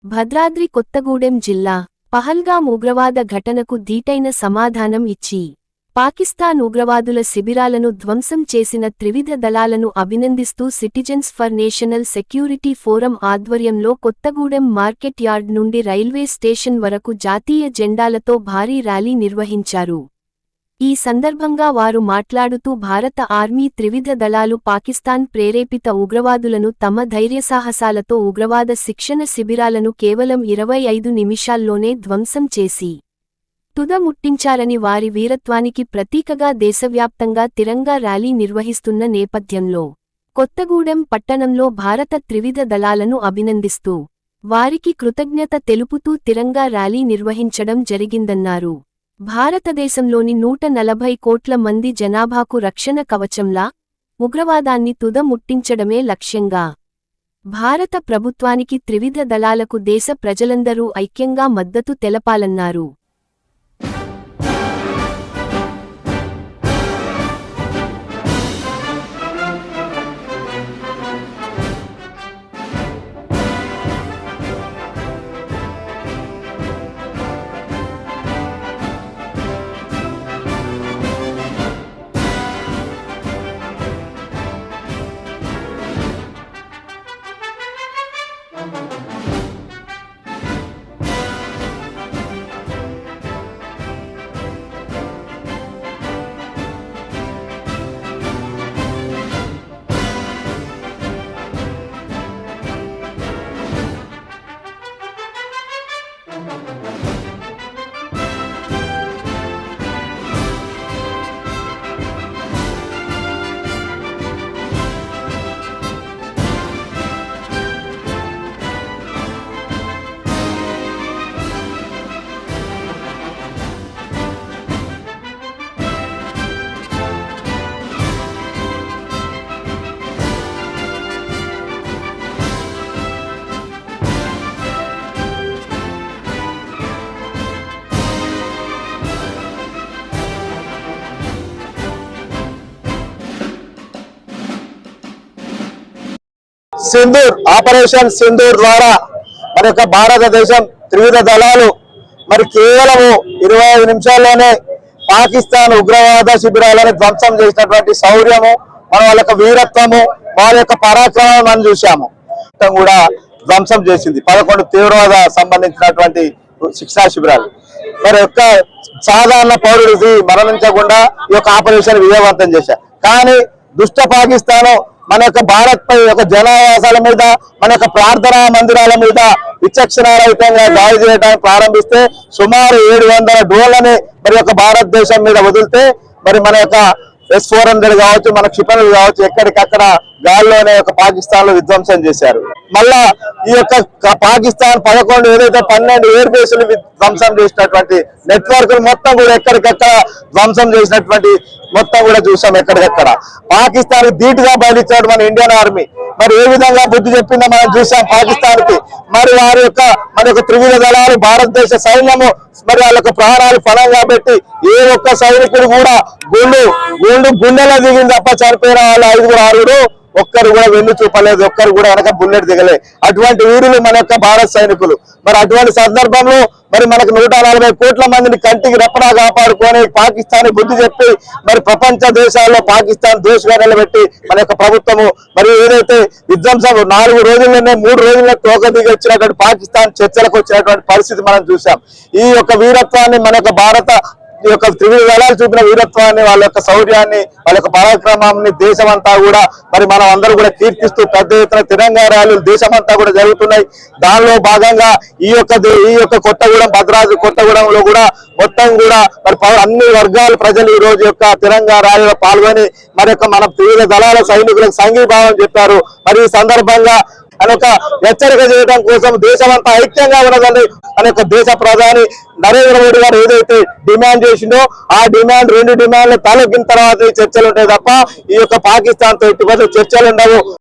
భద్రాద్రి కొత్తగూడెం జిల్లా పహల్గాం ఉగ్రవాద ఘటనకు ధీటైన సమాధానం ఇచ్చి పాకిస్తాన్ ఉగ్రవాదుల శిబిరాలను ధ్వంసం చేసిన త్రివిధ దళాలను అభినందిస్తూ citizens for national security forum ఆధ్వర్యంలో కొత్తగూడెం మార్కెట్ యార్డ్ నుండి రైల్వే స్టేషన్ వరకు జాతీయ జెండాలతో భారీ ర్యాలీ నిర్వహించారు. ఈ సందర్భంగా వారు మాట్లాడుతూ భారత ఆర్మీ త్రివిధ దళాలు పాకిస్తాన్ ప్రేరేపిత ఉగ్రవాదులను తమ ధైర్యసాహసాలతో ఉగ్రవాద శిక్షణ శిబిరాలను కేవలం 25 నిమిషాల్లోనే ధ్వంసం చేసి తుదముట్టించారని వారి వీరత్వానికి ప్రతీకగా దేశవ్యాప్తంగా తిరంగా ర్యాలీ నిర్వహిస్తున్న నేపథ్యంలో కొత్తగూడెం పట్టణంలో భారత త్రివిధ దళాలను అభినందిస్తూ వారికి కృతజ్ఞత తెలుపుతూ తిరంగా ర్యాలీ నిర్వహించడం జరిగిందన్నారు. భారతదేశంలోని 140 కోట్ల మంది జనాభాకు రక్షణ కవచంలా ఉగ్రవాదాన్ని తుదముట్టించడమే లక్ష్యంగా భారత ప్రభుత్వానికి త్రివిధ దళాలకు దేశ ప్రజలందరూ ఐక్యంగా మద్దతు తెలపాలన్నారు. సింధూర్ ఆపరేషన్ సింధూర్ ద్వారా మన యొక్క భారతదేశం త్రివిధ దళాలు మరి కేవలం 25 నిమిషాల్లోనే పాకిస్తాన్ ఉగ్రవాద శిబిరాలను ధ్వంసం చేసినటువంటి శౌర్యము, మన వాళ్ళ యొక్క వీరత్వము, వాళ్ళ యొక్క పరాక్రమం మనం చూసాము. కూడా ధ్వంసం చేసింది 11 తీవ్రవాద సంబంధించినటువంటి శిక్షా శిబిరాలు. మరి యొక్క సాధారణ పౌరుడికి మరణించకుండా ఈ యొక్క ఆపరేషన్ విజయవంతం చేశారు. కానీ దుష్ట పాకిస్తాను మన యొక్క భారత్ పై యొక్క జనావాసాల మీద, మన యొక్క ప్రార్థనా మందిరాల మీద విచక్షణారహితంగా దాడి చేయడానికి ప్రారంభిస్తే సుమారు 700 డ్రోన్లని మరి యొక్క భారతదేశం మీద వదిలితే మరి మన యొక్క S-400 కావచ్చు, మన క్షిపణులు కావచ్చు, ఎక్కడికక్కడ గాల్లోనే యొక్క పాకిస్తాన్ లో విధ్వంసం చేశారు. మళ్ళా ఈ యొక్క పాకిస్తాన్ 11 ఏదైతే 12 ఎయిర్ బేసులు ధ్వంసం చేసినటువంటి నెట్వర్క్లు మొత్తం కూడా ఎక్కడికక్కడ ధ్వంసం చేసినటువంటి మొత్తం కూడా చూసాం. ఎక్కడికక్కడ పాకిస్తాన్ ధీటుగా బయలుచ్చాడు మన ఇండియన్ ఆర్మీ. మరి ఏ విధంగా బుద్ధి చెప్పిందో మనం చూసాం పాకిస్తాన్ కి. మరి వారి యొక్క మన యొక్క త్రివిధ దళాలు, భారతదేశ సైన్యము మరి వాళ్ళ యొక్క ప్రాణాలు ఫలంగా పెట్టి ఏ ఒక్క సైనికుడు కూడా గుండెలో దిగింది తప్ప చనిపోయిన వాళ్ళు 5-6 ఒక్కరు కూడా వెన్ను చూపలేదు, ఒక్కరు కూడా వెనక బుల్లెట్ దిగలే. అటువంటి వీరులు మన యొక్క భారత సైనికులు. మరి అటువంటి సందర్భంలో మరి మనకు 140 కోట్ల మందిని కంటికి రెప్పనా కాపాడుకొని పాకిస్తాన్ బుద్ధి చెప్పి మరి ప్రపంచ దేశాల్లో పాకిస్తాన్ దోషిగా నిలబెట్టి మన యొక్క ప్రభుత్వము మరి ఏదైతే విధ్వంసం 4 రోజుల్లోనే 3 రోజుల్లో తోక దిగి వచ్చినటువంటి పాకిస్తాన్ చర్చలకు వచ్చినటువంటి పరిస్థితి మనం చూసాం. ఈ యొక్క వీరత్వాన్ని మన యొక్క భారత ఈ యొక్క త్రివిధ దళాలు చూపిన వీరత్వాన్ని, వాళ్ళ యొక్క శౌర్యాన్ని, వాళ్ళ యొక్క పరాక్రమాన్ని దేశమంతా కూడా మరి మనం అందరూ కూడా కీర్తిస్తూ పెద్ద ఎత్తున తిరంగా ర్యాలీలు దేశమంతా కూడా జరుగుతున్నాయి. దానిలో భాగంగా ఈ యొక్క కొత్తగూడెం, భద్రాద్రి కొత్తగూడెంలో కూడా మొత్తం కూడా మరి అన్ని వర్గాల ప్రజలు ఈ రోజు యొక్క తిరంగా ర్యాలీలో పాల్గొని మరి యొక్క మన త్రివిధ దళాల సైనికులకు సంఘీభావం చెప్పారు. మరి ఈ సందర్భంగా అని ఒక హెచ్చరిక చేయడం కోసం దేశమంతా ఐక్యంగా ఉన్నదని మన యొక్క దేశ ప్రధాని నరేంద్ర మోడీ గారు ఏదైతే డిమాండ్ చేసిందో ఆ డిమాండ్ 2 డిమాండ్లు తలెక్కిన తర్వాత చర్చలు ఉంటాయి తప్ప ఈ యొక్క పాకిస్తాన్ తో ఎటువంటి చర్చలు ఉండవు.